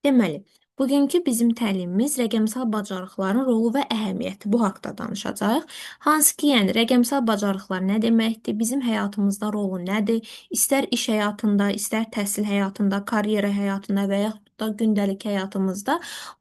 Deməli, bugünkü bizim təlimimiz rəqəmsal bacarıqların rolu və əhəmiyyəti. Bu haqda danışacağıq. Hansı ki, yəni rəqəmsal bacarıqlar nə deməkdir? Bizim həyatımızda rolu nədir? İstər iş həyatında, istər təhsil həyatında, karyera həyatında və yaxud da gündəlik həyatımızda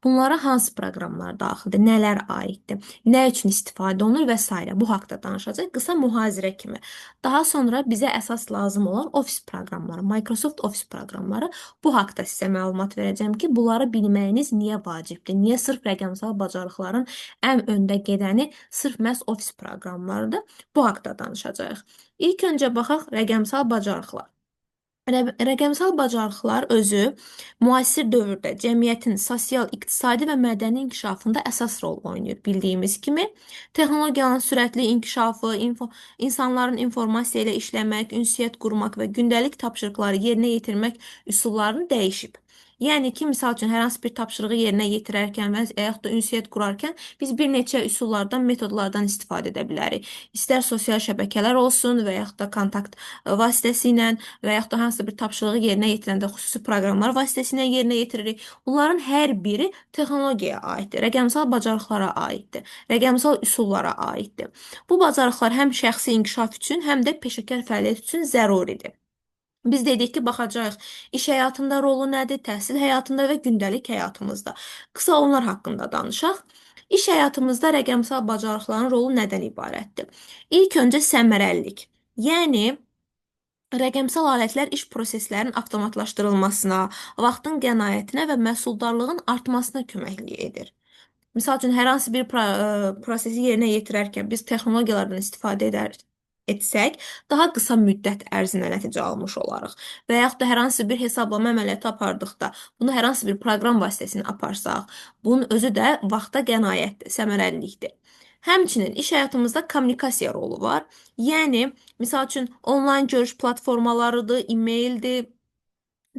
bunlara hansı proqramlar daxildir? Nələr aiddir? Nə üçün istifadə olunur və s. Bu haqda danışacağıq. Qısa mühazirə kimi. Daha sonra bizə əsas lazım olan Office proqramları, Microsoft Office proqramları. Bu haqda sizə məlumat verəcəm ki, bunları bilməyiniz niyə vacibdir? Niyə sırf rəqəmsal bacarıqların ən öndə gedəni sırf məhz Office proqramlarıdır? Bu haqda danışacağıq. İlk öncə baxaq rəqəmsal bacarıqlar. Rəqəmsal bacarıqlar özü müasir dövrdə cəmiyyətin sosial, iqtisadi və mədəni inkişafında əsas rol oynayır. Bildiyimiz kimi, texnologiyanın sürətli inkişafı, insanların informasiya ilə işləmək, ünsiyyət qurmaq və gündəlik tapşırıqları yerinə yetirmək üsullarını dəyişib. Yəni ki, misal üçün, hər hansı bir tapşırığı yerinə yetirərkən və yaxud da ünsiyyət qurarkən biz bir neçə üsullardan, metodlardan istifadə edə bilərik. İstər sosial şəbəkələr olsun və yaxud da kontakt vasitəsilə və yaxud da hansısa bir tapşırığı yerinə yetirəndə xüsusi proqramlar vasitəsilə yerinə yetiririk. Bunların hər biri texnologiyaya aiddir, rəqəmsal bacarıqlara aiddir, rəqəmsal üsullara aiddir. Bu bacarıqlar həm şəxsi inkişaf üçün, həm də peşəkar fəaliyyət üçün zəruridir. Biz dedik ki, baxacağıq iş həyatında rolu nədir, təhsil həyatında və gündəlik həyatımızda. Qısa onlar haqqında danışaq. İş həyatımızda rəqəmsal bacarıqların rolu nədən ibarətdir? İlk öncə səmərəlilik. Yəni, rəqəmsal alətlər iş proseslərinin avtomatlaşdırılmasına, vaxtın qənaətinə və məhsuldarlığın artmasına köməklik edir. Misal üçün, hər hansı bir prosesi yerinə yetirərkən biz texnologiyalardan istifadə etsək, daha qısa müddət ərzində nəticə almış olarıq. Və yaxud da hər hansı bir hesablama əməliyyatı apardıqda, bunu hər hansı bir proqram vasitəsilə aparsaq, bunun özü də vaxta qənaətdir, səmərəlilikdir. Həmçinin iş həyatımızda kommunikasiya rolu var. Yəni, misal üçün, onlayn görüş platformalarıdır, e-maildir,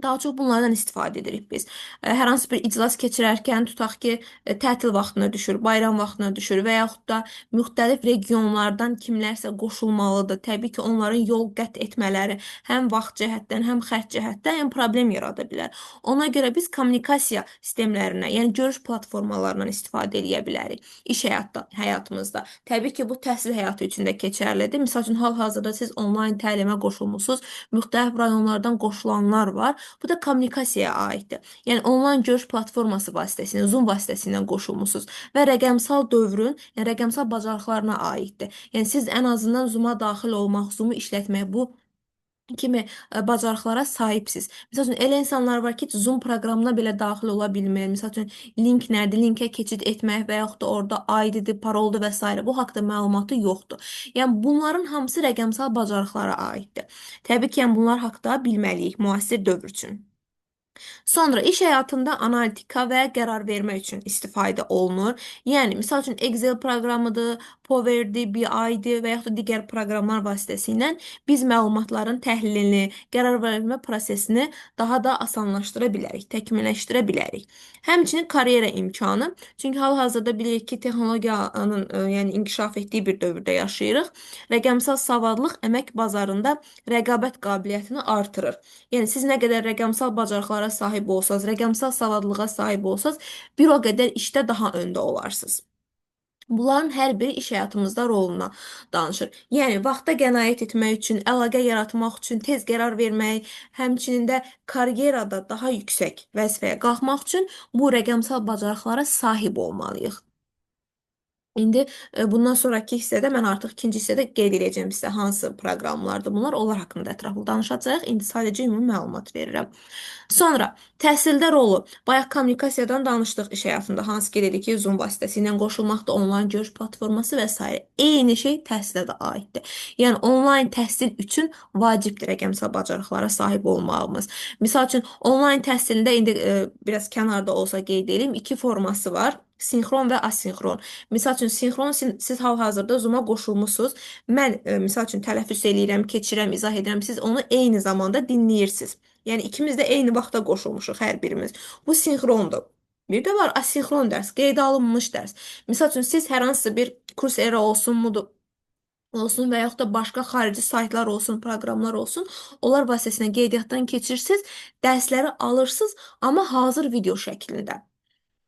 daha çox bunlardan istifadə edirik biz. Hər hansı bir iclas keçirərkən tutaq ki, tətil vaxtına düşür, bayram vaxtına düşür və yaxud da müxtəlif regionlardan kimlərsə qoşulmalıdır. Təbii ki, onların yol qət etmələri həm vaxt cəhətdən, həm xərc cəhətdən problem yarada bilər. Ona görə biz kommunikasiya sistemlərinə, yəni görüş platformalarından istifadə edə bilərik iş həyatımızda. Təbii ki, bu təhsil həyatı üçün də keçərlidir. Misal üçün, hal-hazırda siz onlayn təlimə qoşulmusunuz, müxtəlif rayonlardan qoşulanlar var. Bu da kommunikasiyaya aiddir. Yəni, onlayn görüş platforması vasitəsilə, Zoom vasitəsilə qoşulmusunuz və rəqəmsal dövrün, yəni rəqəmsal bacarıqlarına aiddir. Yəni, siz ən azından Zoom-a daxil olmaq, Zoom-u işlətmək, bu kimi bacarıqlara sahibsiz. Misal üçün, elə insanlar var ki, Zoom proqramına belə daxil ola bilmir. Misal üçün, link nədir, linkə keçid etmək və yaxud da orada ID-dir, paroldur və s. Bu haqda məlumatı yoxdur. Yəni, bunların hamısı rəqəmsal bacarıqlara aiddir. Təbii ki, yəni, bunlar haqda bilməliyik müasir dövr üçün. Sonra iş həyatında analitika və qərar vermə üçün istifadə olunur. Yəni, misal üçün, Excel proqramıdır, Power-dir, BI-dir və yaxud da digər proqramlar vasitəsilə biz məlumatların təhlilini, qərar vermə prosesini daha da asanlaşdıra bilərik, təkmilləşdirə bilərik. Həmçinin karyera imkanı. Çünki hal-hazırda bilirik ki, texnologiyanın yəni inkişaf etdiyi bir dövrdə yaşayırıq. Rəqəmsal savadlıq əmək bazarında rəqabət qabiliyyətini artırır. Yəni, siz nə qədər rəqəmsal bacarıqlara sahib olsanız, rəqəmsal savadlığa sahib olsanız, bir o qədər işdə daha öndə olarsınız. Bunların hər biri iş həyatımızda roluna danışır. Yəni, vaxta qənaət etmək üçün, əlaqə yaratmaq üçün, tez qərar vermək, həmçinin də karyerada daha yüksək vəzifəyə qalxmaq üçün bu rəqəmsal bacarıqlara sahib olmalıyıq. İndi bundan sonraki hissədə mən artıq ikinci hissədə qeyd edəcəm sizə hansı proqramlardır bunlar, onlar haqqında ətraflı danışacağıq. İndi sadəcə ümumi məlumat verirəm. Sonra təhsildə rolu. Bayaq kommunikasiyadan danışdıq iş həyatında. Hansı ki, dedik ki, Zoom vasitəsilə qoşulmaqda, onlayn görüş platforması və s. Eyni şey təhsilə də aiddir. Yəni, onlayn təhsil üçün vacibdir rəqəmsal bacarıqlara sahib olmağımız. Misal üçün, onlayn təhsilində indi biraz kənarda olsa qeyd edeyim, iki forması var. Sinxron və asinxron. Misal üçün, sinxron siz hal-hazırda Zoom-a qoşulmusunuz. Mən, misal üçün, tələffüz eləyirəm, keçirəm, izah edirəm. Siz onu eyni zamanda dinləyirsiniz. Yəni, ikimiz də eyni vaxtda qoşulmuşuq hər birimiz. Bu sinxrondur. Bir də var asinxron dərs, qeydə alınmış dərs. Misal üçün, siz hər hansı bir kurs era olsun, olsun və yaxud da başqa xarici saytlar olsun, proqramlar olsun, onlar vasitəsilə qeydiyyatdan keçirsiniz, dərsləri alırsınız, amma hazır video şəklində.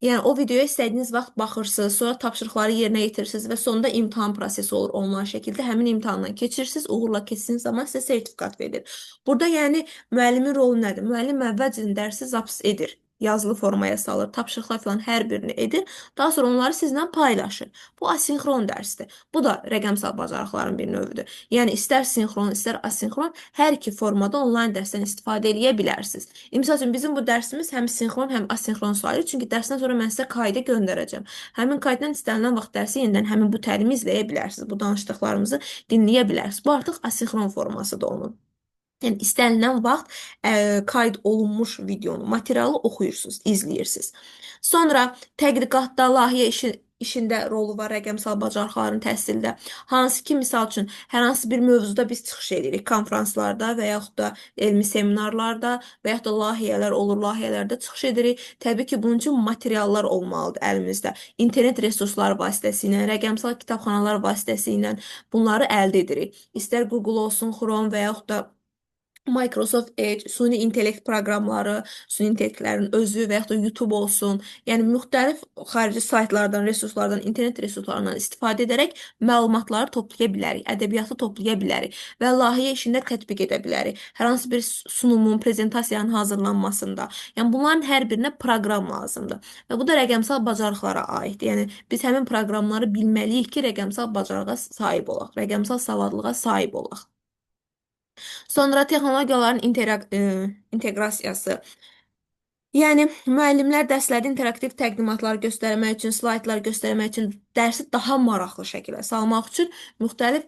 Yəni o videoya istədiyiniz vaxt baxırsınız, sonra tapşırıqları yerinə yetirirsiniz və sonunda imtahan prosesi olur onlayn şəkildə. Həmin imtahandan keçirsiniz, uğurla keçdiyiniz zaman sizə sertifikat verilir. Burada yəni müəllimin rolu nədir? Müəllim əvvəlcədən dərsi zaps edir. Yazılı formaya salır, tapşırıqlar falan hər birini edir. Daha sonra onları sizlə paylaşır. Bu asinxron dərsdir. Bu da rəqəmsal bacarıqların bir növüdür. Yəni istər sinxron, istər asinxron hər iki formada onlayn dərsdən istifadə edə bilərsiniz. Misal üçün bizim bu dərsimiz həm sinxron, həm asinxron sayılır. Çünki dərsdən sonra mən sizə qayda göndərəcəm. Həmin qaydadan istənilən vaxt dərsi yenidən həmin bu təlimi izləyə bilərsiniz. Bu danışdıqlarımızı dinləyə bilərsiniz. Bu artıq asinxron formasıdır onun. Yəni istənilən vaxt qayd olunmuş videonu, materialı oxuyursunuz, izləyirsiniz. Sonra tədqiqatda, layihə işində rolu var rəqəmsal bacarıqların təhsildə. Hansı ki, misal üçün, hər hansı bir mövzuda biz çıxış edirik, konfranslarda və yaxud da elmi seminarlarda və yaxud da layihələr olur, layihələrdə çıxış edirik. Təbii ki, bunun üçün materiallar olmalıdır əlimizdə. İnternet resursları vasitəsilə, rəqəmsal kitabxanalar vasitəsilə bunları əldə edirik. İstər Google olsun, Chrome və yaxud da Microsoft Edge, süni intellekt proqramları, süni intellektlərin özü və yaxud da YouTube olsun. Yəni müxtəlif xarici saytlardan, resurslardan, internet resurslarından istifadə edərək məlumatları toplaya bilərik, ədəbiyyatı toplaya bilərik və layihə işində tətbiq edə bilərik. Hər hansı bir sunumun, prezentasiyanın hazırlanmasında. Yəni bunların hər birinə proqram lazımdır. Və bu da rəqəmsal bacarıqlara aiddir. Yəni biz həmin proqramları bilməliyik ki, rəqəmsal bacarığa sahib olaq, rəqəmsal savadlığa sahib olaq. Sonra texnologiyaların inteqrasiyası. Yəni müəllimlər dərslərdə interaktiv təqdimatlar göstərmək üçün, slaydlar göstərmək üçün, dərsi daha maraqlı şəkildə salmaq üçün müxtəlif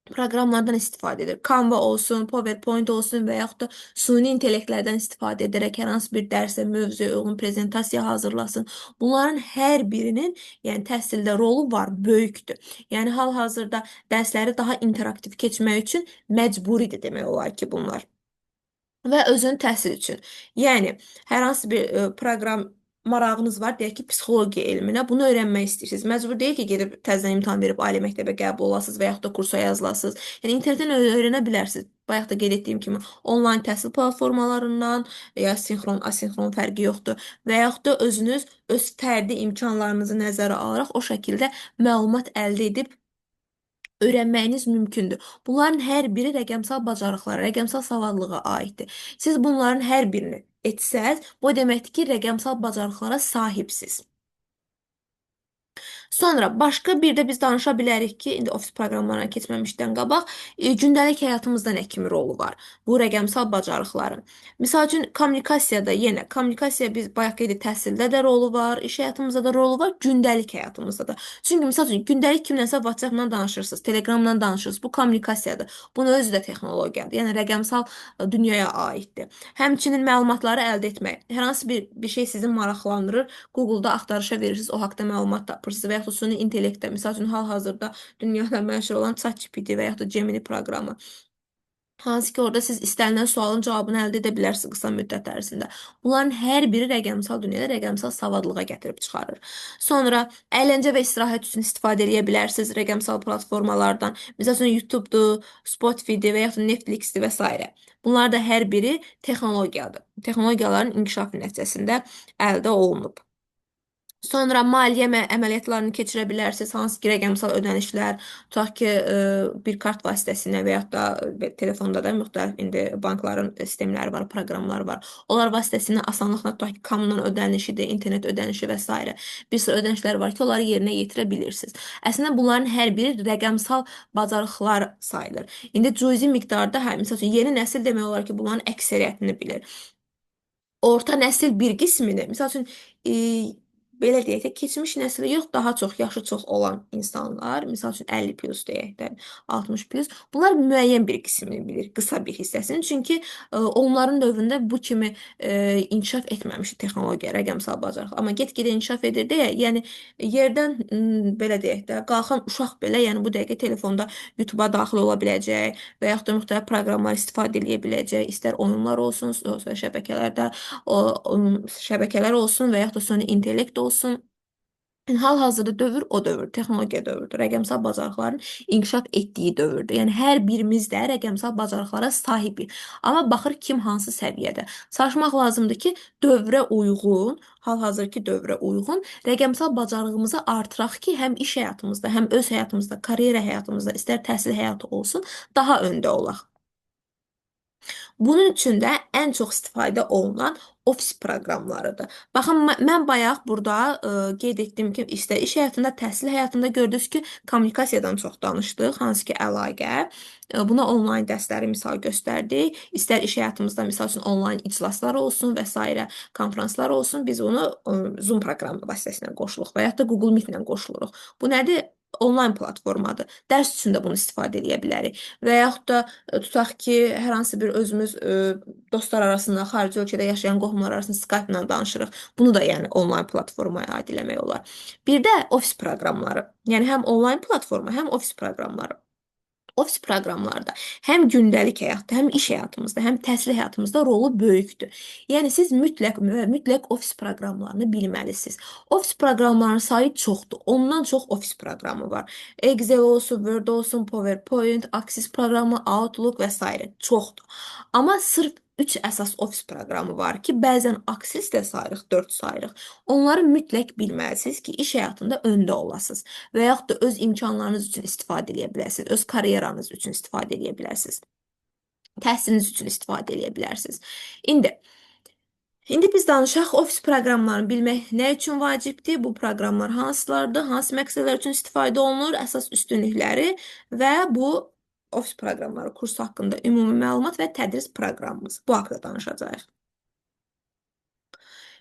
proqramlardan istifadə edir. Canva olsun, PowerPoint olsun və yaxud da süni intellektlərdən istifadə edərək hər hansı bir dərsə, mövzuya uyğun prezentasiya hazırlasın. Bunların hər birinin, yəni təhsildə rolu var, böyükdür. Yəni hal-hazırda dərsləri daha interaktiv keçmək üçün məcburidir demək olar ki, bunlar. Və özünün təhsil üçün. Yəni, hər hansı bir proqram marağınız var, deyək ki, psixologiya elminə, bunu öyrənmək istəyirsiniz. Məcbur deyil ki, gedib təzədən imtahan verib ali məktəbə qəbul olasınız və yaxud da kursa yazılasınız. Yəni, internetdən öyrənə bilərsiniz. Bayaq da qeyd etdiyim kimi, onlayn təhsil platformalarından, ya sinxron, asinxron fərqi yoxdur və yaxud da özünüz öz fərdi imkanlarınızı nəzərə alaraq o şəkildə məlumat əldə edib öyrənməyiniz mümkündür. Bunların hər biri rəqəmsal bacarıqlara, rəqəmsal savadlığa aiddir. Siz bunların hər birini etsəz, bu deməkdir ki, rəqəmsal bacarıqlara sahibsiz. Sonra başqa bir də biz danışa bilərik ki, indi ofis proqramlarına keçməmişdən qabaq, gündəlik həyatımızda nə kimi rolu var? Bu rəqəmsal bacarıqların. Misal üçün kommunikasiyada yenə kommunikasiya biz bayaq qeyd etdik, təhsildə də rolu var, iş həyatımızda da rolu var, gündəlik həyatımızda da. Çünki misal üçün gündəlik kimləsə WhatsApp-dan danışırsınız, Telegram-dan danışırsınız. Bu kommunikasiyadır. Bunun özü də texnologiyadır. Yəni rəqəmsal dünyaya aiddir. Həmçinin məlumatları əldə etmək. Hər hansı bir şey sizi maraqlandırır, Google-da axtarışa verirsiniz, o haqqda məlumat tapırsınız və yaxud da süni intellektdə, misal üçün hal-hazırda dünyada məşhur olan ChatGPT və yaxud da Gemini proqramı. Hansı ki, orada siz istənilən sualın cavabını əldə edə bilərsiniz qısa müddət ərzində. Bunların hər biri rəqəmsal dünyada rəqəmsal savadlığa gətirib çıxarır. Sonra əyləncə və istirahət üçün istifadə edə bilərsiniz rəqəmsal platformalardan. Məsəl üçün YouTube-dur, Spotify-dir və yaxud da Netflix-dir və s. Bunlar da hər biri texnologiyadır. Texnologiyaların inkişafı nəticəsində əldə olunub. Sonra maliyyə əməliyyatlarını keçirə bilərsiniz, hansı ki, rəqəmsal ödənişlər, tutaq ki, bir kart vasitəsilə və yaxud da telefonda da müxtəlif indi bankların sistemləri var, proqramları var. Onlar vasitəsilə asanlıqla tutaq ki, kommunal ödənişidir, internet ödənişi və s. Bir sıra ödənişlər var ki, onları yerinə yetirə bilirsiniz. Əslində bunların hər biri rəqəmsal bacarıqlar sayılır. İndi cüzi miqdarda, məsəl üçün, yeni nəsil demək olar ki, bunların əksəriyyətini bilir. Orta nəsil bir qismini, misal üçün, belə deyək də, keçmiş nəslə yox, daha çox, yaşı çox olan insanlar, misal üçün 50 plus deyək də, 60 plus, bunlar müəyyən bir qismini bilir, qısa bir hissəsini. Çünki onların dövründə bu kimi inkişaf etməmişdi texnologiya, rəqəmsal bacarıq. Amma get-gedə inkişaf edir deyə, yəni yerdən, belə deyək də, qalxan uşaq belə, yəni bu dəqiqə telefonda YouTube-a daxil ola biləcək və yaxud da müxtəlif proqramlar istifadə edə biləcək, istər oyunlar olsun, sosial şəbəkələr olsun və yaxud da süni intellekt olsun. Yəni, hal-hazırda dövr o dövr, texnologiya dövrüdür. Rəqəmsal bacarıqların inkişaf etdiyi dövrdür. Yəni, hər birimiz də rəqəmsal bacarıqlara sahibik. Amma baxır kim hansı səviyyədə. Çalışmaq lazımdır ki, dövrə uyğun, hal-hazırki dövrə uyğun rəqəmsal bacarığımızı artıraq ki, həm iş həyatımızda, həm öz həyatımızda, karyera həyatımızda, istər təhsil həyatı olsun, daha öndə olaq. Bunun üçün də ən çox istifadə olunan ofis proqramlarıdır. Baxın, mən bayaq burada qeyd etdim ki, istər iş həyatında, təhsil həyatında gördünüz ki, kommunikasiyadan çox danışdıq, hansı ki, əlaqə. Buna onlayn dərsləri misal göstərdik. İstər iş həyatımızda misal üçün onlayn iclaslar olsun və s. konfranslar olsun, biz onu Zoom proqramı vasitəsilə qoşuluq və ya da Google Meet ilə qoşuluruq. Bu nədir? Onlayn platformadır. Dərs üçün də bunu istifadə edə bilərik. Və yaxud da tutaq ki, hər hansı bir özümüz dostlar arasında, xarici ölkədə yaşayan qohumlar arasında Skype ilə danışırıq. Bunu da yəni onlayn platformaya aid eləmək olar. Bir də ofis proqramları. Yəni həm onlayn platforma, həm ofis proqramları. Ofis proqramlarda həm gündəlik həyatda, həm iş həyatımızda, həm təhsil həyatımızda rolu böyükdür. Yəni siz mütləq və mütləq ofis proqramlarını bilməlisiniz. Ofis proqramlarının sayı çoxdur. Ondan çox ofis proqramı var. Excel olsun, Word olsun, PowerPoint, Access proqramı, Outlook və s. çoxdur. Amma sırf 3 əsas ofis proqramı var ki, bəzən Access də sayırıq, 4 sayırıq. Onları mütləq bilməlisiniz ki, iş həyatında öndə olasınız və yaxud da öz imkanlarınız üçün istifadə edə bilərsiniz, öz karyeranız üçün istifadə edə bilərsiniz, təhsiliniz üçün istifadə edə bilərsiniz. İndi İndi biz danışaq ofis proqramlarını bilmək nə üçün vacibdir? Bu proqramlar hansılardır? Hansı məqsədlər üçün istifadə olunur? Əsas üstünlükləri və bu ofis proqramları kursu haqqında ümumi məlumat və tədris proqramımız. Bu haqqda danışacağıq.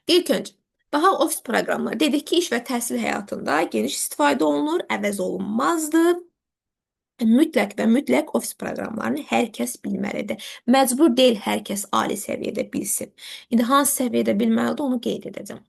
İlk öncə, baxaq ofis proqramları. Dedik ki, iş və təhsil həyatında geniş istifadə olunur, əvəz olunmazdır. Mütləq və mütləq ofis proqramlarını hər kəs bilməlidir. Məcbur deyil hər kəs ali səviyyədə bilsin. İndi hansı səviyyədə bilməlidir, onu qeyd edəcəm.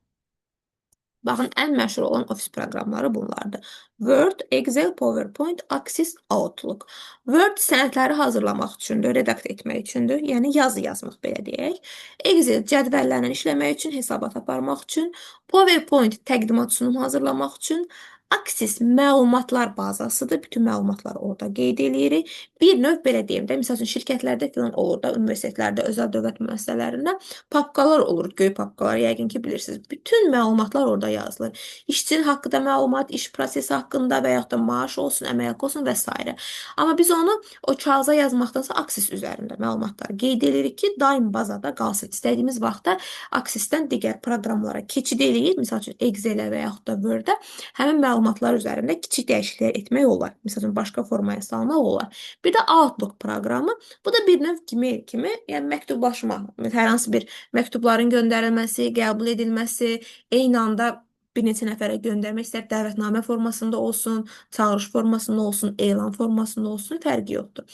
Baxın, ən məşhur olan ofis proqramları bunlardır. Word, Excel, PowerPoint, Access, Outlook. Word sənədləri hazırlamaq üçündür, redaktə etmək üçündür, yəni yazı yazmaq belə deyək. Excel cədvəllərlə işləmək üçün, hesabat aparmaq üçün. PowerPoint təqdimat sunum hazırlamaq üçün. Access məlumatlar bazasıdır. Bütün məlumatları orada qeyd edirik. Bir növ belə deyim də, məsəl üçün şirkətlərdə filan olur da, universitetlərdə, özəl dövlət müəssisələrində papkalar olur, göy papkalar, yəqin ki bilirsiniz. Bütün məlumatlar orada yazılır. İşçinin haqqında məlumat, iş prosesi haqqında və yaxud da maaş olsun, əmək haqqı olsun və s. Amma biz onu o kağıza yazmaqdansa Access üzərində məlumatları qeyd edirik ki, daim bazada qalsın. İstədiyimiz vaxtda Access-dən digər proqramlara keçid edirik. Məsəl üçün Excel-ə və yaxud da Word-ə həmin məlumatlar üzərində kiçik dəyişikliklər etmək olar. Məsəl üçün başqa formaya salmaq olar. Bir də Outlook proqramı. Bu da bir növ Gmail kimi, yəni məktublaşma. Hər hansı bir məktubların göndərilməsi, qəbul edilməsi, eyni anda bir neçə nəfərə göndərmək, istər dəvətnamə formasında olsun, çağırış formasında olsun, elan formasında olsun, fərqi yoxdur.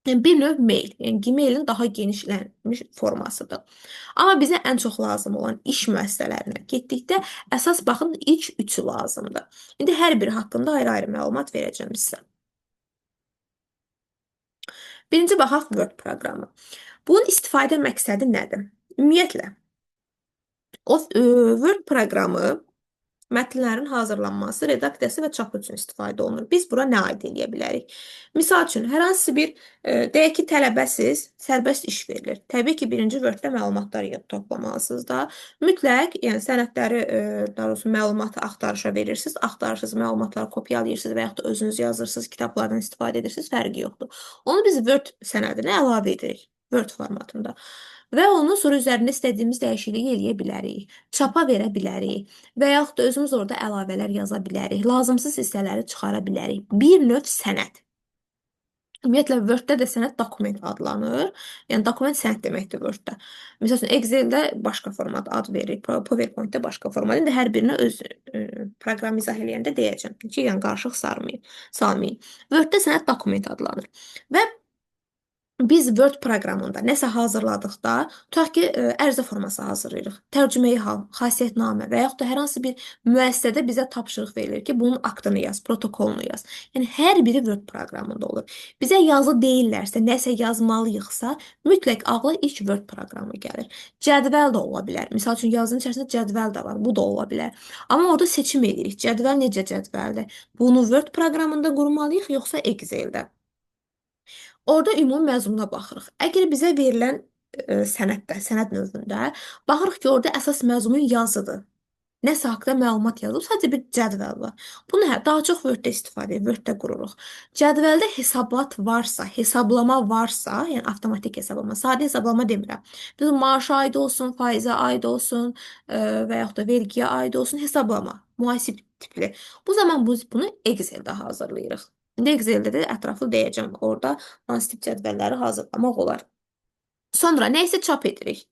Yəni, bir növ mail, yəni Gmailin daha genişlənmiş formasıdır. Amma bizə ən çox lazım olan iş müəssisələrinə getdikdə əsas baxın ilk üçü lazımdır. İndi hər biri haqqında ayrı-ayrı məlumat verəcəm sizə. Birinci baxaq Word proqramı. Bunun istifadə məqsədi nədir? Ümumiyyətlə, Word proqramı mətnlərin hazırlanması, redaksiyası və çapı üçün istifadə olunur. Biz bura nə aid edə bilərik? Misal üçün, hər hansı bir, deyək ki, tələbəsiz, sərbəst iş verilir. Təbii ki, birinci Word-də məlumatlar yığıb toplamalısınız da. Mütləq, yəni sənədləri, daha doğrusu məlumatı axtarışa verirsiniz, axtarırsınız, məlumatları kopyalayırsınız və yaxud da özünüz yazırsınız, kitablardan istifadə edirsiniz, fərqi yoxdur. Onu biz Word sənədinə əlavə edirik, Word formatında. Və onu sonra üzərində istədiyimiz dəyişikliyi eləyə bilərik, çapa verə bilərik və yaxud da özümüz orada əlavələr yaza bilərik, lazımsız hissələri çıxara bilərik. Bir növ sənəd. Ümumiyyətlə, Word-də də sənəd dokument adlanır. Yəni, dokument sənəd deməkdir Word-də. Məsəl üçün, Excel-də başqa format ad veririk, PowerPoint-də başqa format. İndi hər birinə öz proqram izah eləyəndə deyəcəm ki, yəni qarışıq salmayın. Word-də sənəd dokument adlanır. Və Biz Word proqramında nəsə hazırladıqda, tutaq ki, ərizə forması hazırlayırıq. Tərcüməyi hal, xasiyyətnamə və yaxud da hər hansı bir müəssisədə bizə tapşırıq verilir ki, bunun aktını yaz, protokolunu yaz. Yəni hər biri Word proqramında olur. Bizə yazı deyirlərsə, nəsə yazmalıyıqsa, mütləq ağla ilk Word proqramı gəlir. Cədvəl də ola bilər. Məsəl üçün yazının içərisində cədvəl də var. Bu da ola bilər. Amma orada seçim edirik. Cədvəl necə cədvəldir? Bunu Word proqramında qurmalıyıq, yoxsa Excel-də? Orada ümumi məzmuna baxırıq. Əgər bizə verilən sənəddə, sənəd növündə baxırıq ki, orada əsas məzmun yazıdır. Nəsə haqqında məlumat yazılıb, sadəcə bir cədvəl var. Bunu daha çox Word-də istifadə edirik, Word-də qururuq. Cədvəldə hesabat varsa, hesablama varsa, yəni avtomatik hesablama, sadə hesablama demirəm. Biz maaşa aid olsun, faizə aid olsun, və yaxud da vergiyə aid olsun hesablama, mühasib tipli. Bu zaman biz bunu Excel-də hazırlayırıq. İndi Excel-də də ətraflı deyəcəm. Orada hansı tip cədvəlləri hazırlamaq olar. Sonra nə isə çap edirik.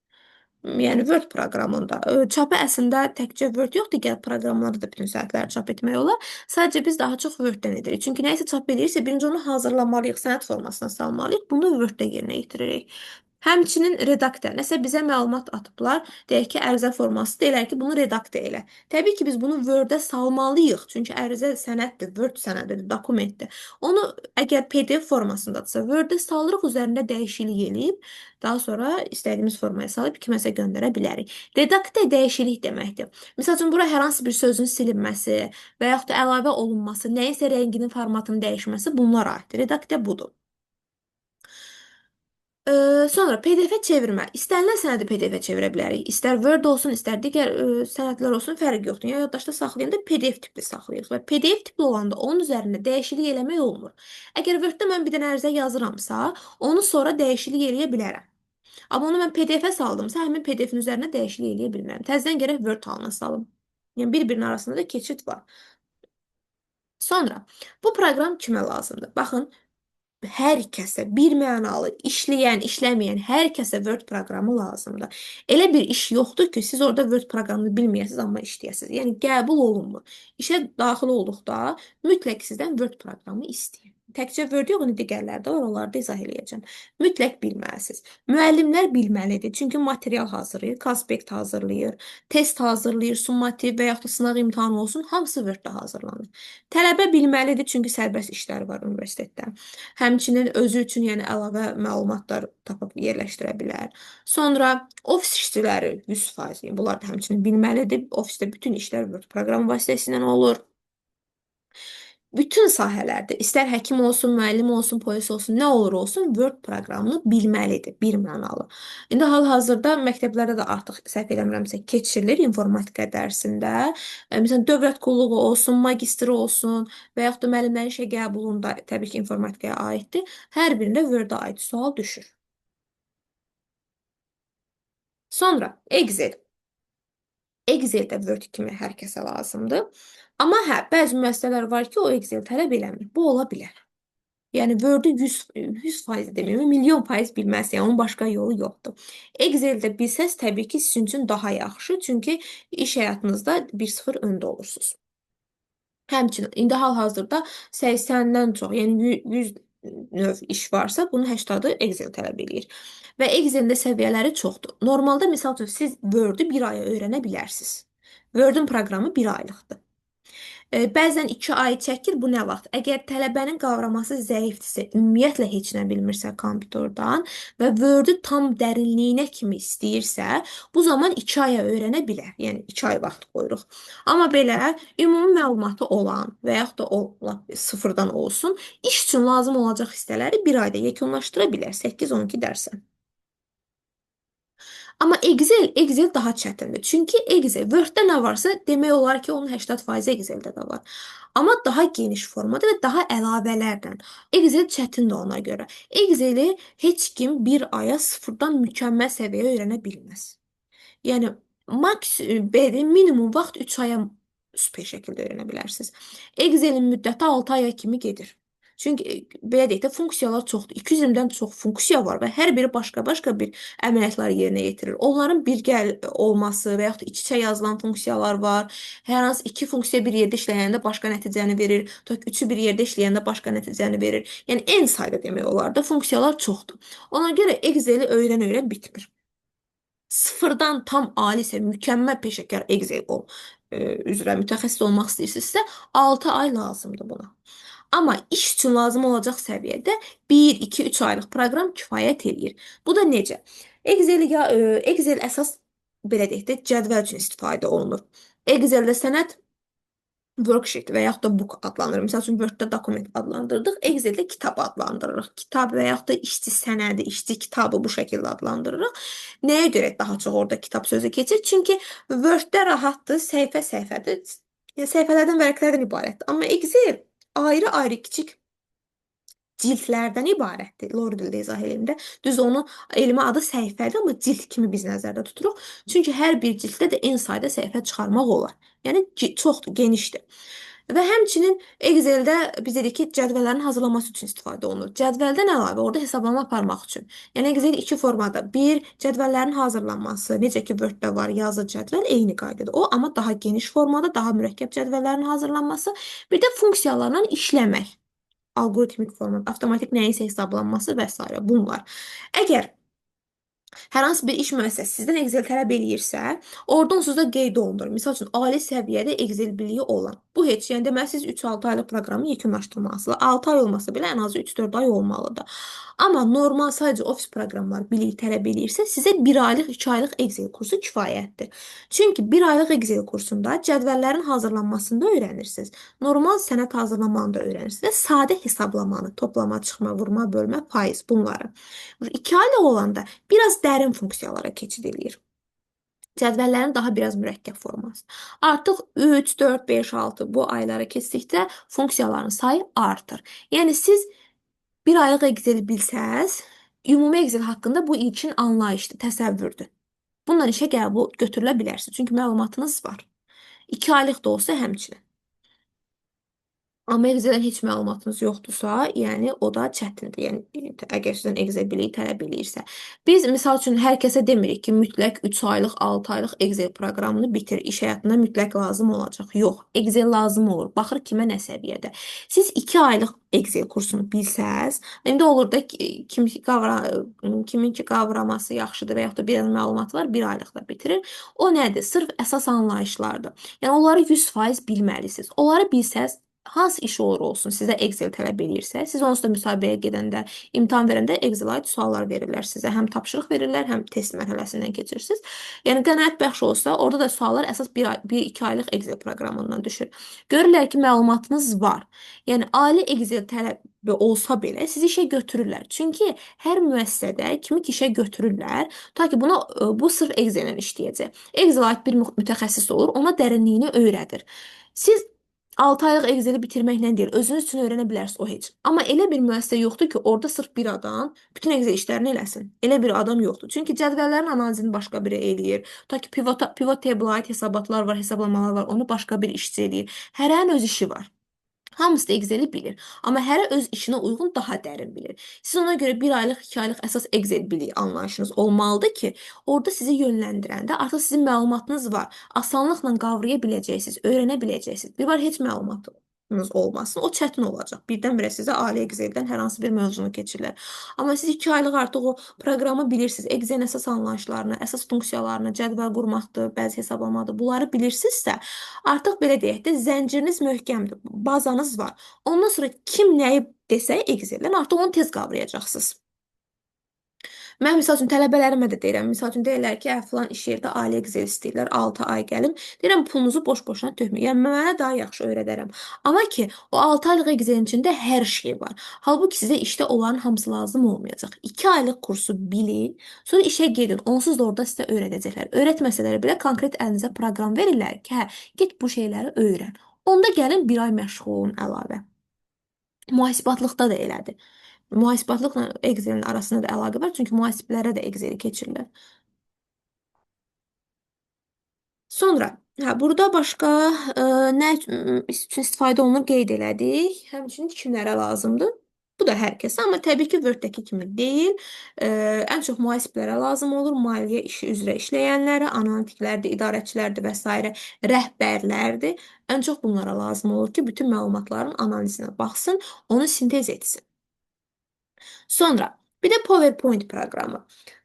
Yəni Word proqramında. Çapı əslində təkcə Word yox, digər proqramlarda da bütün səhvləri çap etmək olar. Sadəcə biz daha çox Word-dən edirik. Çünki nə isə çap ediriksə, birinci onu hazırlamalıyıq, sənəd formasına salmalıyıq. Bunu Word-də yerinə yetiririk. Həmçinin redaktə. Nəsə bizə məlumat atıblar. Deyək ki, ərizə forması deyirlər ki, bunu redaktə elə. Təbii ki, biz bunu Word-ə salmalıyıq. Çünki ərizə sənəddir, Word sənədidir, dokumentdir. Onu əgər PDF formasındadırsa, Word-ə salırıq, üzərində dəyişiklik eləyib, daha sonra istədiyimiz formaya salıb kiməsə göndərə bilərik. Redaktə dəyişiklik deməkdir. Məsəl üçün, bura hər hansı bir sözün silinməsi və yaxud da əlavə olunması, nəyinsə rənginin formatının dəyişməsi bunlar aiddir. Redaktə budur. Sonra PDF-ə çevirmə. İstənilən sənədi PDF-ə çevirə bilərik. İstər Word olsun, istər digər sənədlər olsun, fərqi yoxdur. Yəni yaddaşda saxlayanda PDF tipli saxlayırıq və PDF tipli olanda onun üzərində dəyişiklik eləmək olmur. Əgər Word-də mən bir dənə ərizə yazıramsa, onu sonra dəyişiklik eləyə bilərəm. Amma onu mən PDF-ə saldımsa, həmin PDF-in üzərinə dəyişiklik eləyə bilmərəm. Təzədən gərək Word halına salım. Yəni bir-birinin arasında da keçid var. Sonra bu proqram kimə lazımdır? Baxın, hər kəsə bir mənalı işləyən, işləməyən hər kəsə Word proqramı lazımdır. Elə bir iş yoxdur ki, siz orada Word proqramını bilməyəsiniz, amma işləyəsiniz. Yəni qəbul olunmur. İşə daxil olduqda mütləq sizdən Word proqramı istəyir. Təkcə Word yox, indi digərləri də var, onları da izah eləyəcəm. Mütləq bilməlisiniz. Müəllimlər bilməlidir, çünki material hazırlayır, konspekt hazırlayır, test hazırlayır, summativ və yaxud da sınaq imtahanı olsun, hamısı Word-də hazırlanır. Tələbə bilməlidir, çünki sərbəst işlər var universitetdə. Həmçinin özü üçün yəni əlavə məlumatlar tapıb yerləşdirə bilər. Sonra ofis işçiləri 100%, yəni bunlar da həmçinin bilməlidir. Ofisdə bütün işlər Word proqramı vasitəsilə olur. Bütün sahələrdə, istər həkim olsun, müəllim olsun, polis olsun, nə olur olsun, Word proqramını bilməlidir, bir mənalı. İndi hal-hazırda məktəblərdə də artıq səhv eləmirəmsə keçirilir informatika dərsində. Məsələn, dövlət qulluğu olsun, magistri olsun və yaxud da müəllimlərin işə qəbulunda təbii ki, informatikaya aiddir. Hər birində Word-ə aid sual düşür. Sonra Excel. Excel də Word kimi hər kəsə lazımdır. Amma hə, bəzi müəssisələr var ki, o Excel tələb eləmir. Bu ola bilər. Yəni Word-ü 100% deməyim, milyon faiz bilməzsən, yəni onun başqa yolu yoxdur. Excel-də bilsəz təbii ki, sizin üçün daha yaxşı, çünki iş həyatınızda 1-0 öndə olursunuz. Həmçinin indi hal-hazırda 80-dən çox, yəni 100 növ iş varsa, bunun 80-ı Excel tələb eləyir. Və Excel-də səviyyələri çoxdur. Normalda misal üçün siz Word-ü bir aya öyrənə bilərsiniz. Word-ün proqramı 1 aylıqdır. Bəzən 2 ay çəkir, bu nə vaxt? Əgər tələbənin qavraması zəifdirsə, ümumiyyətlə heç nə bilmirsə kompüterdən və Word-ü tam dərinliyinə kimi istəyirsə, bu zaman 2 aya öyrənə bilər. Yəni 2 ay vaxt qoyuruq. Amma belə ümumi məlumatı olan və yaxud da o sıfırdan olsun, iş üçün lazım olacaq hissələri 1 ayda yekunlaşdıra bilər, 8-12 dərsə. Amma Excel daha çətindir. Çünki Excel Word-də nə varsa demək olar ki, onun 80% Excel-də də var. Amma daha geniş formada və daha əlavələrlə. Excel çətindir ona görə. Excel-i heç kim bir aya sıfırdan mükəmməl səviyyəyə öyrənə bilməz. Yəni minimum vaxt 3 aya super şəkildə öyrənə bilərsiniz. Excel-in müddəti 6 aya kimi gedir. Çünki belə deyək də funksiyalar çoxdur. 220-dən çox funksiya var və hər biri başqa-başqa bir əməliyyatları yerinə yetirir. Onların birgə olması və yaxud da iç-içə yazılan funksiyalar var. Hər hansı iki funksiya bir yerdə işləyəndə başqa nəticəni verir. Tutaq üçü bir yerdə işləyəndə başqa nəticəni verir. Yəni n sayda demək olar da funksiyalar çoxdur. Ona görə Excel-i öyrən-öyrən bitmir. Sıfırdan tam ali isə mükəmməl peşəkar Excel üzrə mütəxəssis olmaq istəyirsinizsə 6 ay lazımdır buna. Amma iş üçün lazım olacaq səviyyədə 1, 2, 3 aylıq proqram kifayət eləyir. Bu da necə? Excel əsas belə deyək də cədvəl üçün istifadə olunur. Excel-də sənəd worksheet və yaxud da book adlanır. Məsəl üçün Word-də dokument adlandırdıq, Excel-də kitab adlandırırıq. Kitab və yaxud da işçi sənədi, işçi kitabı bu şəkildə adlandırırıq. Nəyə görə daha çox orada kitab sözü keçir? Çünki Word-də rahatdır, səhifə-səhifədir. Yəni səhifələrdən, vərəqlərdən ibarətdir. Amma Excel ayrı-ayrı kiçik cildlərdən ibarətdir. Lor dildə izah eləyim də. Düz onu elmi adı səhifədir, amma cild kimi biz nəzərdə tuturuq. Çünki hər bir cilddə də n sayda səhifə çıxarmaq olar. Yəni çoxdur, genişdir. Və həmçinin Excel-də biz dedik ki, cədvəllərin hazırlanması üçün istifadə olunur. Cədvəldən əlavə orada hesablama aparmaq üçün. Yəni Excel iki formada. Bir, cədvəllərin hazırlanması, necə ki Word-də var, yazı cədvəl eyni qaydada. O, amma daha geniş formada, daha mürəkkəb cədvəllərin hazırlanması, bir də funksiyalarla işləmək. Alqoritmik format, avtomatik nəyinsə hesablanması və s. bunlar. Əgər hər hansı bir iş müəssisəsi sizdən Excel tələb eləyirsə, orada onsuz da qeyd olunur. Misal üçün, ali səviyyədə Excel biliyi olan. Bu heç, yəni deməli siz 3-6 aylıq proqramı yekunlaşdırmalısınız. 6 ay olmasa belə ən azı 3-4 ay olmalıdır. Amma normal sadəcə ofis proqramları biliyi tələb eləyirsə, sizə 1 aylıq, 2 aylıq Excel kursu kifayətdir. Çünki 1 aylıq Excel kursunda cədvəllərin hazırlanmasını da öyrənirsiniz. Normal sənəd hazırlamanı da öyrənirsiniz və sadə hesablamanı, toplama, çıxma, vurma, bölmə, payız bunları. 2 aylıq olanda biraz dərin funksiyalara keçid eləyir. Cədvəllərin daha biraz mürəkkəb forması. Artıq 3, 4, 5, 6 bu aylara keçdikdə funksiyaların sayı artır. Yəni siz bir aylıq Excel bilsəz, ümumi Excel haqqında bu ilkin anlayışdır, təsəvvürdür. Bundan işə qəbul götürülə bilərsiniz. Çünki məlumatınız var. 2 aylıq da olsa həmçinin. Amma Excel-dən heç məlumatınız yoxdursa, yəni o da çətindir. Yəni əgər sizdən Excel biliyi tələb eləyirsə. Biz misal üçün hər kəsə demirik ki, mütləq 3 aylıq, 6 aylıq Excel proqramını bitir, iş həyatında mütləq lazım olacaq. Yox, Excel lazım olur. Baxır kimə nə səviyyədə. Siz 2 aylıq Excel kursunu bilsəz, indi olur da kimin ki qavraması yaxşıdır və yaxud da bir məlumat var, 1 aylıqda bitirir. O nədir? Sırf əsas anlayışlardır. Yəni onları 100% bilməlisiniz. Onları bilsəz hansı iş olur olsun, sizə Excel tələb eləyirsə, siz onsuz da müsahibəyə gedəndə, imtahan verəndə Excel aid suallar verirlər sizə. Həm tapşırıq verirlər, həm test mərhələsindən keçirsiniz. Yəni qənaət bəxş olsa, orada da suallar əsas 1-2 aylıq Excel proqramından düşür. Görürlər ki, məlumatınız var. Yəni ali Excel tələbi olsa belə sizi işə götürürlər. Çünki hər müəssisədə kimi ki işə götürürlər, ta ki bu sırf Excel ilə işləyəcək. Excel aid bir mütəxəssis olur, ona dərinliyini öyrədir. Siz 6 aylıq Excel-i bitirməklə deyil, özünüz üçün öyrənə bilərsiniz o heç. Amma elə bir müəssisə yoxdur ki, orada sırf bir adam bütün Excel işlərini eləsin. Elə bir adam yoxdur. Çünki cədvəllərin analizini başqa biri eləyir. Ta ki pivot table aid hesabatlar var, hesablamalar var, onu başqa bir işçi eləyir. Hərənin öz işi var. Hamısı da Excel-i bilir. Amma hərə öz işinə uyğun daha dərin bilir. Siz ona görə 1 aylıq, 2 aylıq əsas Excel biliyi anlayışınız olmalıdır ki, orada sizi yönləndirəndə artıq sizin məlumatınız var. Asanlıqla qavraya biləcəksiniz, öyrənə biləcəksiniz. Bir var heç məlumatınız olmasın, o çətin olacaq. Birdən-birə sizə ali Excel-dən hər hansı bir mövzunu keçirlər. Amma siz 2 aylıq artıq o proqramı bilirsiniz. Excel-in əsas anlayışlarını, əsas funksiyalarını, cədvəl qurmaqdır, bəzi hesablamadır. Bunları bilirsinizsə, artıq belə deyək də, zənciriniz möhkəmdir, bazanız var. Ondan sonra kim nəyi desə Excel-dən artıq onu tez qavrayacaqsınız. Mən misal üçün tələbələrimə də deyirəm. Misal üçün deyirlər ki, filan iş yerdə ali Excel istəyirlər, 6 ay gəlim. Deyirəm pulunuzu boş-boşuna tökməyin. Yəni mənə daha yaxşı öyrədərəm. Amma ki, o 6 aylıq Excelin içində hər şey var. Halbuki sizə işdə onların hamısı lazım olmayacaq. 2 aylıq kursu bilin, sonra işə gedin. Onsuz da orada sizə öyrədəcəklər. Öyrətməsələr belə konkret əlinizə proqram verirlər ki, hə, get bu şeyləri öyrən. Onda gəlin 1 ay məşğul olun əlavə. Mühasibatlıqda da elədir. Mühasibatlıqla Excelin arasında da əlaqə var, çünki mühasiblərə də Exceli keçirlər. Sonra, burada başqa nə üçün istifadə olunur qeyd elədik. Həmçinin kimlərə lazımdır? Bu da hər kəsə, amma təbii ki, Word-dəki kimi deyil. Ən çox mühasiblərə lazım olur, maliyyə işi üzrə işləyənlərə, analitiklərdir, idarəçilərdir və s. rəhbərlərdir. Ən çox bunlara lazım olur ki, bütün məlumatların analizinə baxsın, onu sintez etsin. Sonra bir də PowerPoint proqramı.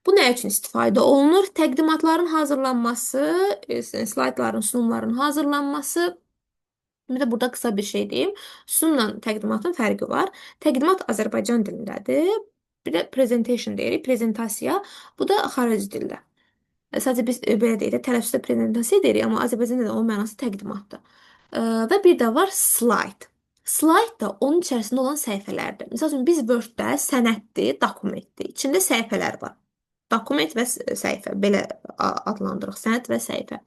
Bu nə üçün istifadə olunur? Təqdimatların hazırlanması, slaydların, sunumların hazırlanması. Bir də burada qısa bir şey deyim. Sunumla təqdimatın fərqi var. Təqdimat Azərbaycan dilindədir. Bir də presentation deyirik, prezentasiya. Bu da xarici dildə. Sadəcə biz belə deyək də, tələffüzdə prezentasiya deyirik, amma Azərbaycan dilində onun mənası təqdimatdır. Və bir də var slide. Slide da onun içərisində olan səhifələrdir. Məsəl üçün biz Word-də sənəddir, dokumentdir. İçində səhifələr var. Dokument və səhifə belə adlandırırıq. Sənəd və səhifə.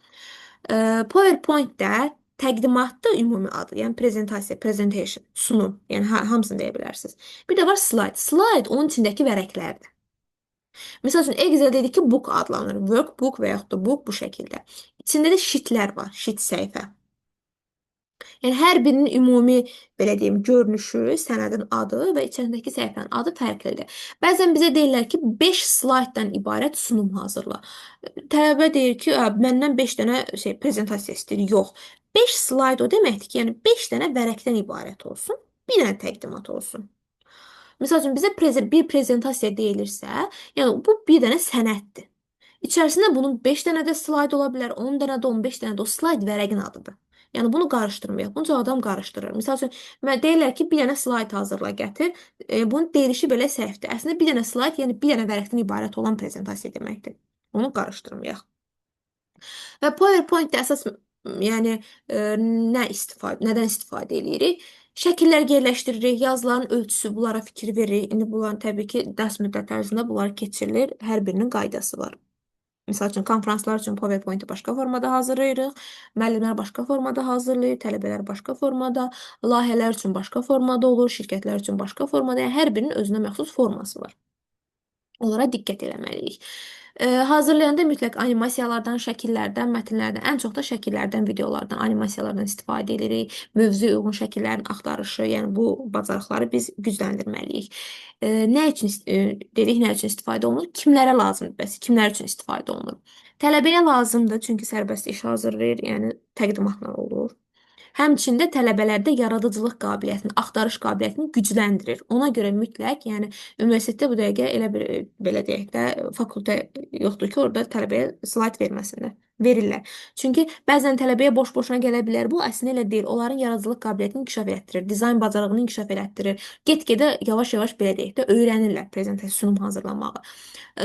PowerPoint-də təqdimatda ümumi adı, yəni prezentasiya, presentation, sunum, yəni hamısını deyə bilərsiniz. Bir də var slide. Slide onun içindəki vərəqlərdir. Məsəl üçün Excel dedik ki, book adlanır. Workbook və yaxud da book bu şəkildə. İçində də sheetlər var, sheet səhifə. Yəni hər birinin ümumi, belə deyim, görünüşü, sənədin adı və içərisindəki səhifənin adı fərqlidir. Bəzən bizə deyirlər ki, 5 slayddan ibarət sunum hazırla. Tələbə deyir ki, məndən 5 dənə prezentasiya istəyir. Yox. 5 slayd o deməkdir ki, yəni 5 dənə vərəqdən ibarət olsun, bir dənə təqdimat olsun. Məsəl üçün bizə bir prezentasiya deyilirsə, yəni bu bir dənə sənəddir. İçərisində bunun 5 dənə də slayd ola bilər, 10 dənə də, 15 dənə də o slayd vərəqin adıdır. Yəni bunu qarışdırmayaq. Bunu çox adam qarışdırır. Məsəl üçün deyirlər ki, bir dənə slayd hazırla gətir. Bunun deyilişi belə səhvdir. Əslində bir dənə slayd, yəni bir dənə vərəqdən ibarət olan prezentasiya deməkdir. Onu qarışdırmayaq. Və PowerPoint-də əsas yəni nədən istifadə edirik? Şəkillər yerləşdiririk, yazıların ölçüsü, bunlara fikir veririk. İndi bunların təbii ki, dərs müddəti ərzində bunlar keçirilir. Hər birinin qaydası var. Məsəl üçün, konfranslar üçün PowerPoint-i başqa formada hazırlayırıq, müəllimlər başqa formada hazırlayır, tələbələr başqa formada, layihələr üçün başqa formada olur, şirkətlər üçün başqa formada, yəni hər birinin özünə məxsus forması var. Onlara diqqət eləməliyik. Hazırlayanda mütləq animasiyalardan, şəkillərdən, mətnlərdən, ən çox da şəkillərdən, videolardan, animasiyalardan istifadə edirik. Mövzuya uyğun şəkillərin axtarışı, yəni bu bacarıqları biz gücləndirməliyik. Nə üçün dedik, nə üçün istifadə olunur? Kimlərə lazımdır bəs? Kimlər üçün istifadə olunur? Tələbəyə lazımdır, çünki sərbəst iş hazırlayır, yəni təqdimatlar olur. Həmçində tələbələrdə yaradıcılıq qabiliyyətini, axtarış qabiliyyətini gücləndirir. Ona görə mütləq, yəni universitetdə bu dəqiqə elə bir belə deyək də, fakültə yoxdur ki, orada tələbəyə slayd verməsinlər. Verirlər. Çünki bəzən tələbəyə boş-boşuna gələ bilər. Bu əslində elə deyil. Onların yaradıcılıq qabiliyyətini inkişaf elətdirir, dizayn bacarığını inkişaf elətdirir. Get-gedə yavaş-yavaş belə deyək də öyrənirlər prezentasiya sunum hazırlamağı.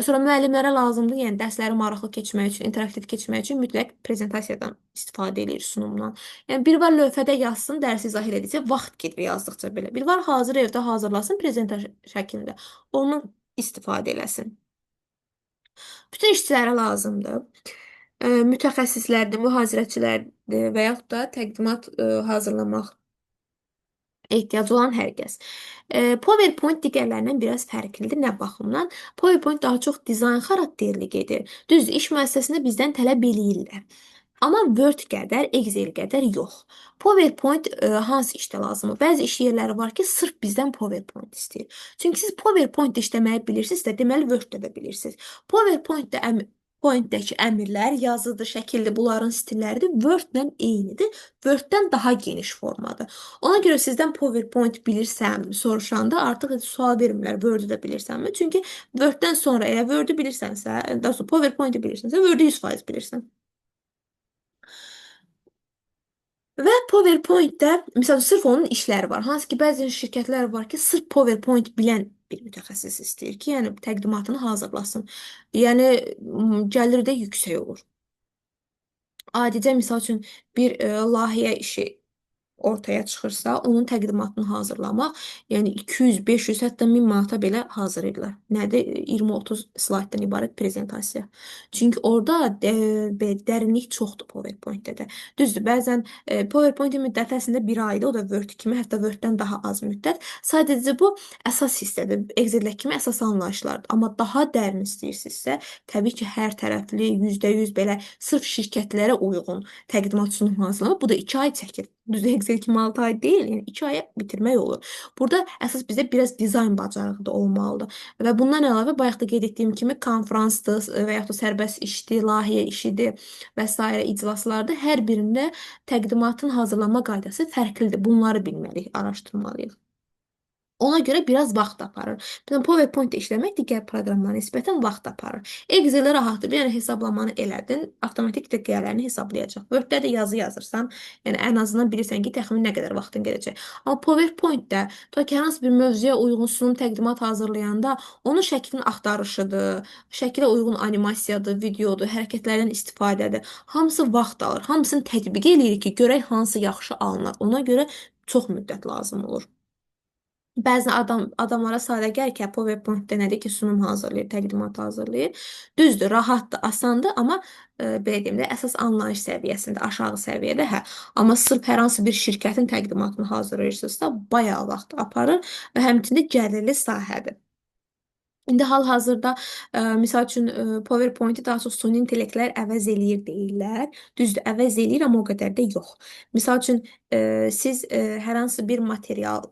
Sonra müəllimlərə lazımdır, yəni dərsləri maraqlı keçmək üçün, interaktiv keçmək üçün mütləq prezentasiyadan istifadə edir sunumdan. Yəni bir var lövhədə yazsın, dərsi izah edəcək, vaxt gedir yazdıqca belə. Bir var hazır evdə hazırlasın prezentasiya şəklində. Ondan istifadə eləsin. Bütün işçilərə lazımdır. Mütəxəssislərdir, mühazirəçilərdir və yaxud da təqdimat hazırlamaq ehtiyacı olan hər kəs. PowerPoint digərlərindən biraz fərqlidir. Nə baxımdan? PowerPoint daha çox dizayn xarakterli gedir. Düzdür, iş müəssisəsində bizdən tələb eləyirlər. Amma Word qədər, Excel qədər yox. PowerPoint hansı işdə lazımdır? Bəzi iş yerləri var ki, sırf bizdən PowerPoint istəyir. Çünki siz PowerPoint işləməyi bilirsinizsə, deməli Word-də də bilirsiniz. PowerPoint-dəki əmrlər, yazıdır, şəkildir, bunların stilləridir, Word-lə eynidir. Word-dən daha geniş formadır. Ona görə sizdən PowerPoint bilirsəm, soruşanda artıq sual vermirlər, Word-ü də bilirsənmi? Çünki Word-dən sonra əgər Word-ü bilirsənsə, daha sonra PowerPoint-i bilirsənsə, Word-ü 100% bilirsən. Və PowerPoint-də, məsələn, sırf onun işləri var. Hansı ki, bəzi şirkətlər var ki, sırf PowerPoint bilən bir mütəxəssis istəyir ki, yəni təqdimatını hazırlasın. Yəni gəliri də yüksək olur. Adicə, misal üçün, bir layihə işi ortaya çıxırsa, onun təqdimatını hazırlamaq, yəni 200, 500, hətta 1000 manata belə hazırlayırlar. Nədir? 20-30 slayddan ibarət prezentasiya. Çünki orada belə dərinlik çoxdur PowerPoint-də də. Düzdür, bəzən PowerPoint-in müddəti əslində bir aydır, o da Word kimi, hətta Word-dən daha az müddət. Sadəcə bu əsas hissədir. Excel kimi əsas anlayışlardır. Amma daha dərin istəyirsinizsə, təbii ki, hər tərəfli, %100 belə sırf şirkətlərə uyğun təqdimat sunumu hazırlamaq. Bu da 2 ay çəkir. Düzdür, Excel kimi 6 ay deyil, yəni 2 aya bitirmək olur. Burada əsas bizdə biraz dizayn bacarığı da olmalıdır. Və bundan əlavə bayaq da qeyd etdiyim kimi konfransdır və yaxud da sərbəst işdir, layihə işidir və s. iclaslarda hər birində təqdimatın hazırlanma qaydası fərqlidir. Bunları bilməliyik, araşdırmalıyıq. Ona görə biraz vaxt aparır. Məsələn, PowerPoint işləmək digər proqramlara nisbətən vaxt aparır. Excel rahatdır. Yəni hesablamanı elədin, avtomatik də dəyərlərini hesablayacaq. Word-də də yazı yazırsan, yəni ən azından bilirsən ki, təxmin nə qədər vaxtın gedəcək. Amma PowerPoint-də ta ki, hər hansı bir mövzuya uyğun sunum təqdimat hazırlayanda onun şəklinin axtarışıdır, şəklə uyğun animasiyadır, videodur, hərəkətlərdən istifadədir. Hamısı vaxt alır. Hamısını tətbiq eləyirik ki, görək hansı yaxşı alınır. Ona görə çox müddət lazım olur. Bəzən adamlara sadə gəlir ki, PowerPoint-də nədir ki, sunum hazırlayır, təqdimat hazırlayır. Düzdür, rahatdır, asandır, amma belə deyim də, əsas anlayış səviyyəsində, aşağı səviyyədə hə. Amma sırf hər hansı bir şirkətin təqdimatını hazırlayırsınızsa, bayağı vaxt aparır və həmçinin gəlirli sahədir. İndi hal-hazırda misal üçün PowerPoint-i daha çox süni intellektlər əvəz eləyir deyirlər. Düzdür, əvəz eləyir, amma o qədər də yox. Misal üçün siz hər hansı bir material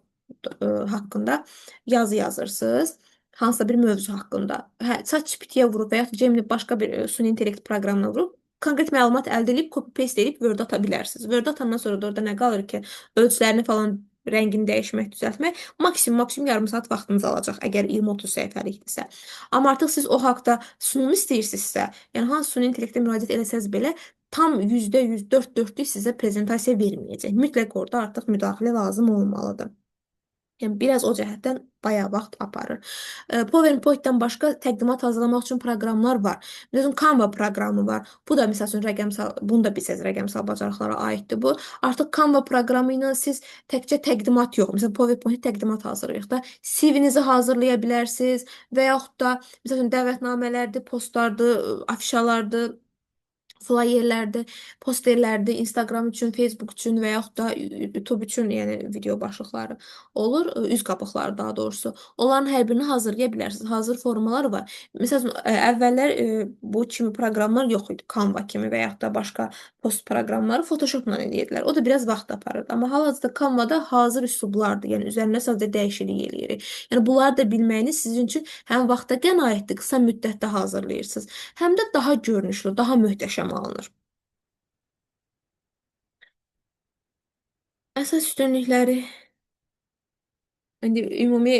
haqqında yazı yazırsınız. Hansısa bir mövzu haqqında. Hə, ChatGPT-yə vurub və yaxud Gemini başqa bir süni intellekt proqramına vurub konkret məlumat əldə edib, copy-paste edib Word ata bilərsiniz. Word atandan sonra da orada nə qalır ki, ölçülərini falan rəngini dəyişmək, düzəltmək maksimum yarım saat vaxtınız alacaq, əgər 20-30 səhifəlikdirsə. Amma artıq siz o haqda sunum istəyirsinizsə, yəni hansı süni intellektə müraciət eləsəz belə tam %100 4 dörtlük sizə prezentasiya verməyəcək. Mütləq orada artıq müdaxilə lazım olmalıdır. Yəni biraz o cəhətdən bayağı vaxt aparır. PowerPoint-dən başqa təqdimat hazırlamaq üçün proqramlar var. Məsələn, Canva proqramı var. Bu da məsəl üçün rəqəmsal, bunu da bilsəz rəqəmsal bacarıqlara aiddir bu. Artıq Canva proqramı ilə siz təkcə təqdimat yox, məsələn, PowerPoint təqdimat hazırlayırıq da, CV-nizi hazırlaya bilərsiniz və yaxud da məsələn dəvətnamələrdir, postlardır, afişalardır, flayerlərdir, posterlərdir, Instagram üçün, Facebook üçün və yaxud da YouTube üçün, yəni video başlıqları olur, üz qabıqları daha doğrusu. Onların hər birini hazırlaya bilərsiniz. Hazır formalar var. Məsələn, əvvəllər bu kimi proqramlar yox idi. Canva kimi və yaxud da başqa post proqramları Photoshopla eləyirdilər. O da biraz vaxt aparırdı. Amma hal-hazırda Canva-da hazır üslublardır. Yəni üzərində sadəcə dəyişiklik eləyirik. Yəni bunları da bilməyiniz sizin üçün həm vaxta qənaətdir, qısa müddətdə hazırlayırsınız, həm də daha görünüşlü, daha möhtəşəm alınır. Əsas üstünlükləri indi ümumi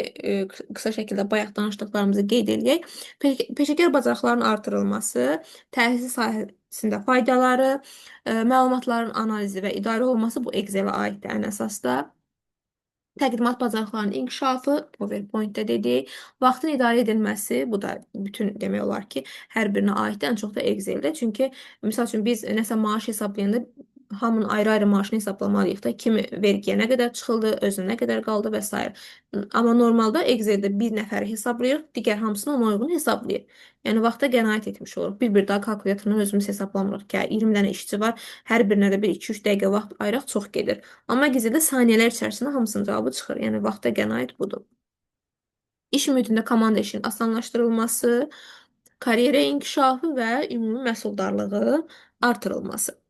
qısa şəkildə bayaq danışdıqlarımızı qeyd eləyək. Peşəkar bacarıqların artırılması, təhsil sahəsində faydaları, məlumatların analizi və idarə olunması bu Excel-ə aiddir ən əsasda. Təqdimat bacarıqlarının inkişafı, PowerPoint-də dedik, vaxtın idarə edilməsi, bu da bütün demək olar ki, hər birinə aiddir, ən çox da Excel-də. Çünki misal üçün biz nəsə maaş hesablayanda hamının ayrı-ayrı maaşını hesablamalıyıq da, kimi vergiyə nə qədər çıxıldı, özünə nə qədər qaldı və s. Amma normalda Excel-də bir nəfəri hesablayırıq, digər hamısını ona uyğun hesablayır. Yəni vaxta qənaət etmiş oluruq. Bir daha kalkulyatorla özümüz hesablamırıq ki, 20 dənə işçi var, hər birinə də bir 2-3 dəqiqə vaxt ayıraq çox gedir. Amma Excel-də saniyələr içərisində hamısının cavabı çıxır. Yəni vaxta qənaət budur. İş mühitində komanda işinin asanlaşdırılması, karyera inkişafı və ümumi məhsuldarlığı artırılması.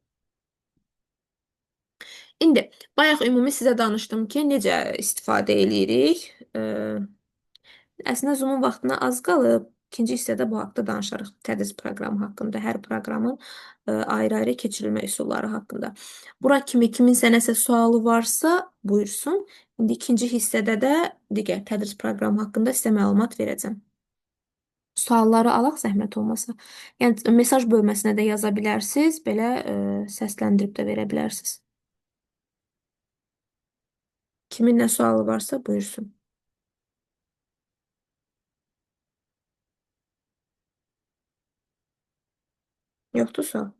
İndi bayaq ümumi sizə danışdım ki, necə istifadə eləyirik. Əslində Zoom-un vaxtına az qalıb. İkinci hissədə bu haqda danışarıq. Tədris proqramı haqqında, hər proqramın ayrı-ayrı keçirilmə üsulları haqqında. Bura kimi kiminsə nəsə sualı varsa, buyursun. İndi ikinci hissədə də digər tədris proqramı haqqında sizə məlumat verəcəm. Sualları alaq zəhmət olmasa. Yəni mesaj bölməsinə də yaza bilərsiniz, belə səsləndirib də verə bilərsiniz. Kimin nə sualı varsa buyursun. Yoxdur sual?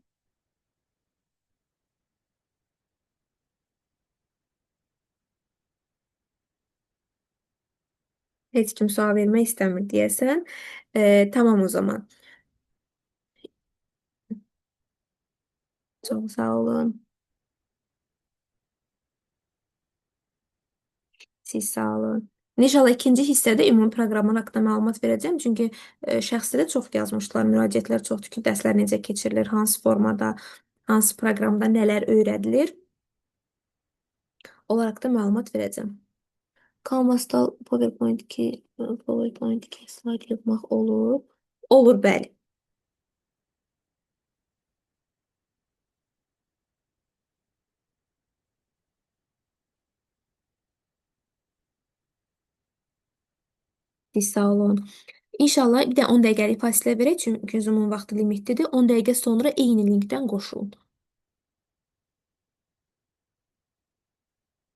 Heç kim sual vermək istəmir deyəsən. Tamam o zaman. Çox sağ olun. Siz sağ olun. İnşallah ikinci hissədə ümumi proqramlar haqqında məlumat verəcəm. Çünki şəxsdə çox yazmışlar, müraciətlər çoxdur ki, dərslər necə keçirilir, hansı formada, hansı proqramda nələr öyrədilir. Onlar haqqında məlumat verəcəm. Canvasda PowerPoint 2 slayd yığmaq olur. Olur, bəli. Siz sağ olun. İnşallah bir də 10 dəqiqəlik fasilə verək, çünki Zoom-un vaxtı limitlidir. 10 dəqiqə sonra eyni linkdən qoşulun.